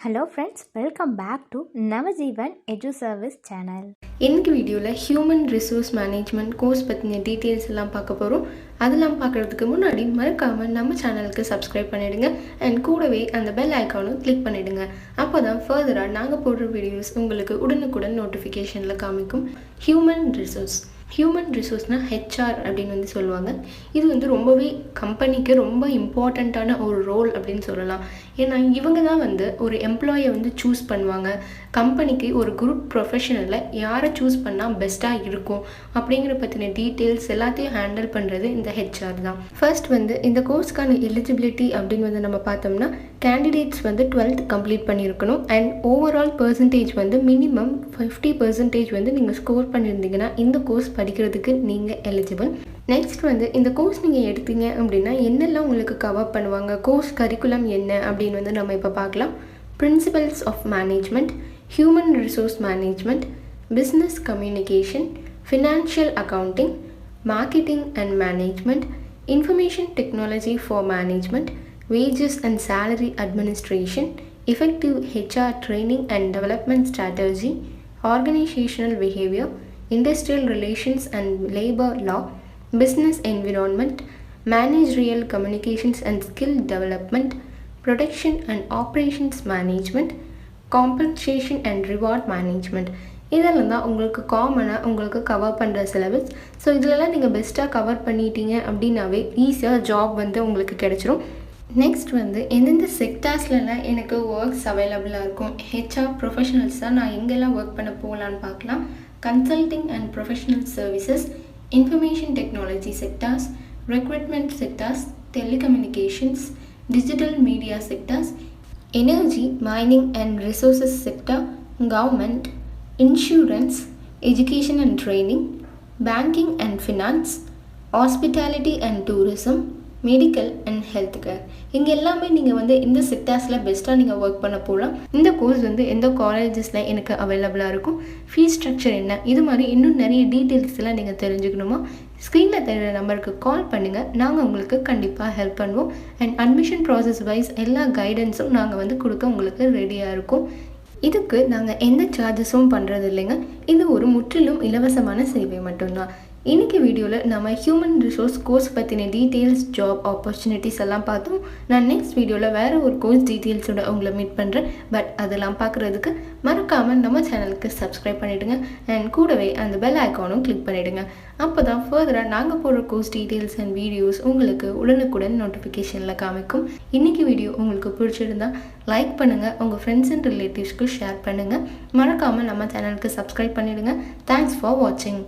Hello friends, welcome back to Navajeevan Edu Service channel. இன்னைக்கு வீடியோவில் human resource management course பற்றின details எல்லாம் பார்க்க போகிறோம். அதெல்லாம் பார்க்குறதுக்கு முன்னாடி மறக்காமல் நம்ம சேனலுக்கு சப்ஸ்கிரைப் பண்ணிவிடுங்க அண்ட் கூடவே அந்த பெல் ஐக்கானும் கிளிக் பண்ணிவிடுங்க. அப்போ தான் ஃபர்தராக நாங்கள் போடுற வீடியோஸ் உங்களுக்கு உடனுக்குடன் நோட்டிஃபிகேஷனில் காமிக்கும். ஹியூமன் ரிசோர்ஸ்னால் ஹெச்ஆர் அப்படின்னு சொல்லுவாங்க. இது ரொம்பவே கம்பெனிக்கு ரொம்ப இம்பார்ட்டண்ட்டான ஒரு ரோல் அப்படின்னு சொல்லலாம். ஏன்னா இவங்க தான் ஒரு எம்ப்ளாயை சூஸ் பண்ணுவாங்க. கம்பெனிக்கு ஒரு குரூப் ப்ரொஃபஷனலில் யாரை சூஸ் பண்ணால் பெஸ்ட்டாக இருக்கும் அப்படிங்கிற பற்றின டீட்டெயில்ஸ் எல்லாத்தையும் ஹேண்டில் பண்ணுறது இந்த ஹெச்ஆர் தான். ஃபர்ஸ்ட் இந்த கோர்ஸ்க்கான எலிஜிபிலிட்டி அப்படின்னு நம்ம பார்த்தோம்னா கேண்டிடேட்ஸ் 12th கம்ப்ளீட் பண்ணியிருக்கணும் அண்ட் ஓவரால் பர்சன்டேஜ் மினிமம் 50% நீங்கள் ஸ்கோர் பண்ணியிருந்தீங்கன்னா இந்த கோர்ஸ் படிக்கிறதுக்கு நீங்கள் எலிஜிபிள். நெக்ஸ்ட் இந்த கோர்ஸ் நீங்கள் எடுத்தீங்க அப்படின்னா என்னெல்லாம் உங்களுக்கு கவர் பண்ணுவாங்க, கோர்ஸ் கரிக்குலம் என்ன அப்படின்னு நம்ம இப்போ பார்க்கலாம். Principles of management, human resource management, business communication, financial accounting, marketing and management, information technology for management, wages and salary administration, effective HR training and development strategy, organizational behavior, industrial relations and labor law, business environment, managerial communications and skill development, production and operations management, compensation and reward management. இதெல்லாம் தான் உங்களுக்கு காமனாக உங்களுக்கு cover பண்ணுற syllabus. So இதிலலாம் நீங்கள் பெஸ்ட்டாக cover பண்ணிட்டீங்க அப்படின்னாவே ஈஸியாக ஜாப் உங்களுக்கு கிடைச்சிரும். நெக்ஸ்ட் எந்தெந்த செக்டார்ஸ்லாம் எனக்கு ஒர்க்ஸ் அவைலபிளாக இருக்கும், ஹெச்ஆர் ப்ரொஃபஷனல்ஸாக நான் எங்கெல்லாம் ஒர்க் பண்ண போகலான்னு பார்க்கலாம். Consulting and professional services, information technology sectors, recruitment sectors, telecommunications, digital media sectors, energy, mining and resources sector, government, insurance, education and training, banking and finance, hospitality and tourism, medical and health care. இங்கே எல்லாமே நீங்கள் இந்த செக்டார்ஸில் பெஸ்ட்டாக நீங்கள் work பண்ண போகலாம். இந்த course எந்த காலேஜஸில் எனக்கு அவைலபிளாக இருக்கும், ஃபீஸ் ஸ்ட்ரக்சர் என்ன, இது மாதிரி இன்னும் நிறைய டீட்டெயில்ஸ் எல்லாம் நீங்கள் தெரிஞ்சுக்கணுமா, ஸ்க்ரீனில் தெரிகிற நம்பருக்கு கால் பண்ணுங்கள். நாங்கள் உங்களுக்கு கண்டிப்பாக ஹெல்ப் பண்ணுவோம். அண்ட் அட்மிஷன் ப்ராசஸ் வைஸ் எல்லா கைடன்ஸும் நாங்கள் கொடுக்க உங்களுக்கு ரெடியாக இருக்கும். இதுக்கு நாங்கள் எந்த சார்ஜஸும் பண்ணுறது இல்லைங்க. இது ஒரு முற்றிலும் இலவசமான சேவை மட்டும்தான். இன்றைக்கி வீடியோவில் நம்ம ஹியூமன் ரிசோர்ஸ் கோர்ஸ் பற்றின டீட்டெயில்ஸ், ஜாப் ஆப்பர்ச்சுனிட்டிஸ் எல்லாம் பார்த்தோம். நான் நெக்ஸ்ட் வீடியோவில் வேறு ஒரு கோர்ஸ் டீட்டெயில்ஸோட உங்களை மீட் பண்ணுறேன். பட் அதெல்லாம் பார்க்குறதுக்கு மறக்காமல் நம்ம சேனலுக்கு சப்ஸ்கிரைப் பண்ணிவிடுங்க அண்ட் கூடவே அந்த பெல் ஐக்கானும் கிளிக் பண்ணிவிடுங்க. அப்போ தான் ஃபர்தராக நாங்கள் போடுற கோர்ஸ் டீட்டெயில்ஸ் அண்ட் வீடியோஸ் உங்களுக்கு உடனுக்குடன் நோட்டிஃபிகேஷனில் காமிக்கும். இன்றைக்கி வீடியோ உங்களுக்கு பிடிச்சிருந்தா லைக் பண்ணுங்கள், உங்கள் ஃப்ரெண்ட்ஸ் அண்ட் ரிலேட்டிவ்ஸ்க்கு ஷேர் பண்ணுங்கள். மறக்காமல் நம்ம சேனலுக்கு சப்ஸ்கிரைப் பண்ணிவிடுங்க. தேங்க்ஸ் ஃபார் வாட்சிங்.